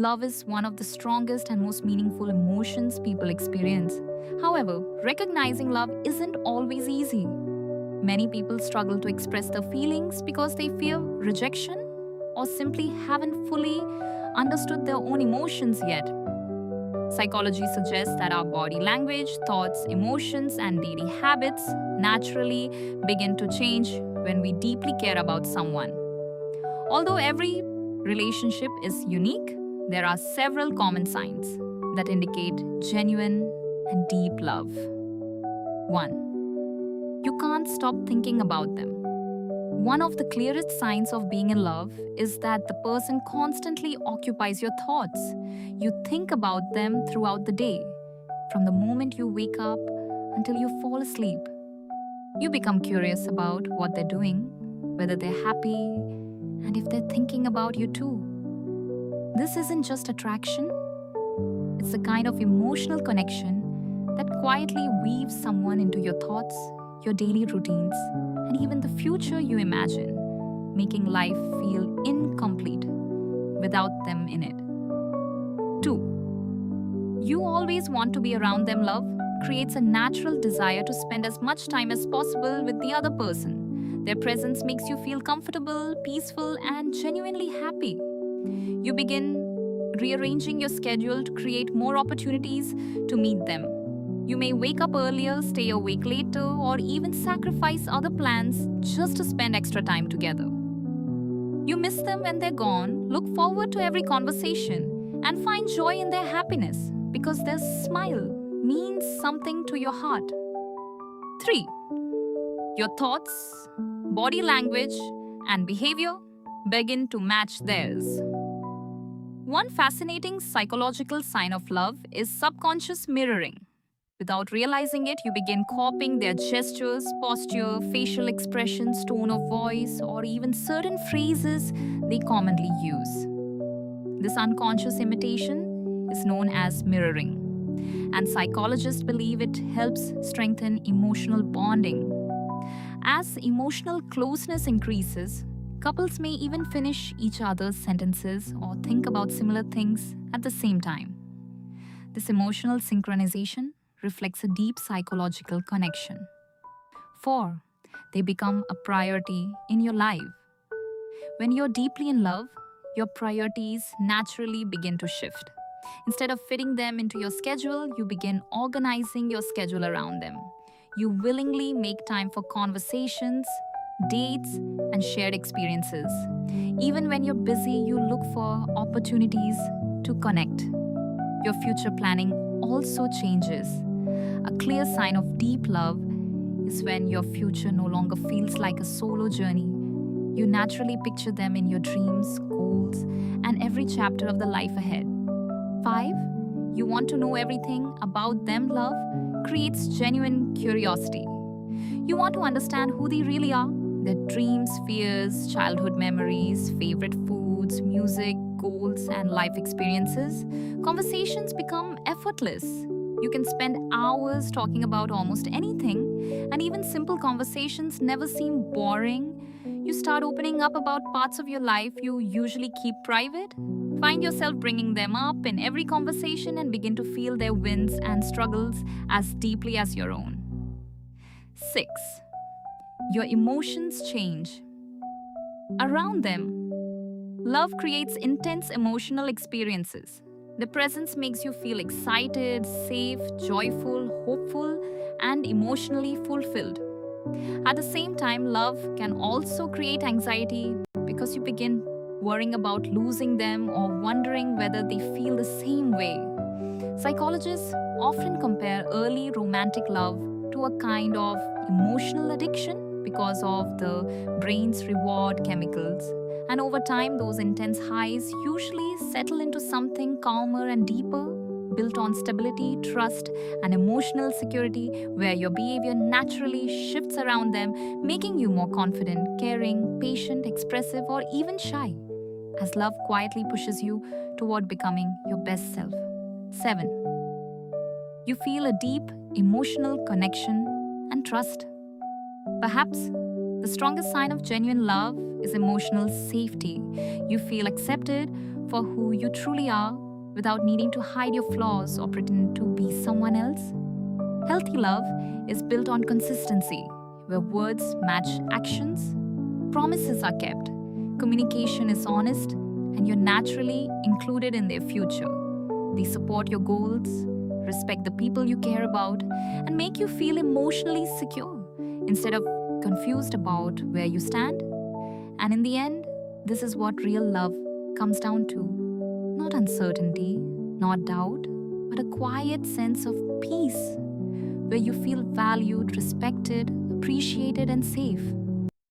Love is one of the strongest and most meaningful emotions people experience. However, recognizing love isn't always easy. Many people struggle to express their feelings because they fear rejection or simply haven't fully understood their own emotions yet. Psychology suggests that our body language, thoughts, emotions, and daily habits naturally begin to change when we deeply care about someone. Although every relationship is unique, there are several common signs that indicate genuine and deep love. 1. You can't stop thinking about them. One of the clearest signs of being in love is that the person constantly occupies your thoughts. You think about them throughout the day, from the moment you wake up until you fall asleep. You become curious about what they're doing, whether they're happy, and if they're thinking about you too. This isn't just attraction, it's a kind of emotional connection that quietly weaves someone into your thoughts, your daily routines, and even the future you imagine, making life feel incomplete without them in it. 2. You always want to be around them. Love creates a natural desire to spend as much time as possible with the other person. Their presence makes you feel comfortable, peaceful, and genuinely happy. You begin rearranging your schedule to create more opportunities to meet them. You may wake up earlier, stay awake later, or even sacrifice other plans just to spend extra time together. You miss them when they're gone, look forward to every conversation, and find joy in their happiness because their smile means something to your heart. 3. Your thoughts, body language, and behavior begin to match theirs. One fascinating psychological sign of love is subconscious mirroring. Without realizing it, you begin copying their gestures, posture, facial expressions, tone of voice, or even certain phrases they commonly use. This unconscious imitation is known as mirroring, and psychologists believe it helps strengthen emotional bonding. As emotional closeness increases, couples may even finish each other's sentences or think about similar things at the same time. This emotional synchronization reflects a deep psychological connection. 4. They become a priority in your life. When you're deeply in love, your priorities naturally begin to shift. Instead of fitting them into your schedule, you begin organizing your schedule around them. You willingly make time for conversations, dates, and shared experiences. Even when you're busy, you look for opportunities to connect. Your future planning also changes. A clear sign of deep love is when your future no longer feels like a solo journey. You naturally picture them in your dreams, goals, and every chapter of the life ahead. 5. You want to know everything about them. Love creates genuine curiosity. You want to understand who they really are, their dreams, fears, childhood memories, favorite foods, music, goals, and life experiences. Conversations become effortless. You can spend hours talking about almost anything, and even simple conversations never seem boring. You start opening up about parts of your life you usually keep private. Find yourself bringing them up in every conversation and begin to feel their wins and struggles as deeply as your own. 6. Your emotions change. Around them, love creates intense emotional experiences. The presence makes you feel excited, safe, joyful, hopeful, and emotionally fulfilled. At the same time, love can also create anxiety because you begin worrying about losing them or wondering whether they feel the same way. Psychologists often compare early romantic love to a kind of emotional addiction because of the brain's reward chemicals. And over time, those intense highs usually settle into something calmer and deeper, built on stability, trust, and emotional security, where your behavior naturally shifts around them, making you more confident, caring, patient, expressive, or even shy, as love quietly pushes you toward becoming your best self. 7. You feel a deep emotional connection and trust. Perhaps the strongest sign of genuine love is emotional safety. You feel accepted for who you truly are without needing to hide your flaws or pretend to be someone else. Healthy love is built on consistency, where words match actions, promises are kept, communication is honest, and you're naturally included in their future. They support your goals, respect the people you care about, and make you feel emotionally secure instead of confused about where you stand. And in the end, this is what real love comes down to. Not uncertainty, not doubt, but a quiet sense of peace where you feel valued, respected, appreciated, and safe.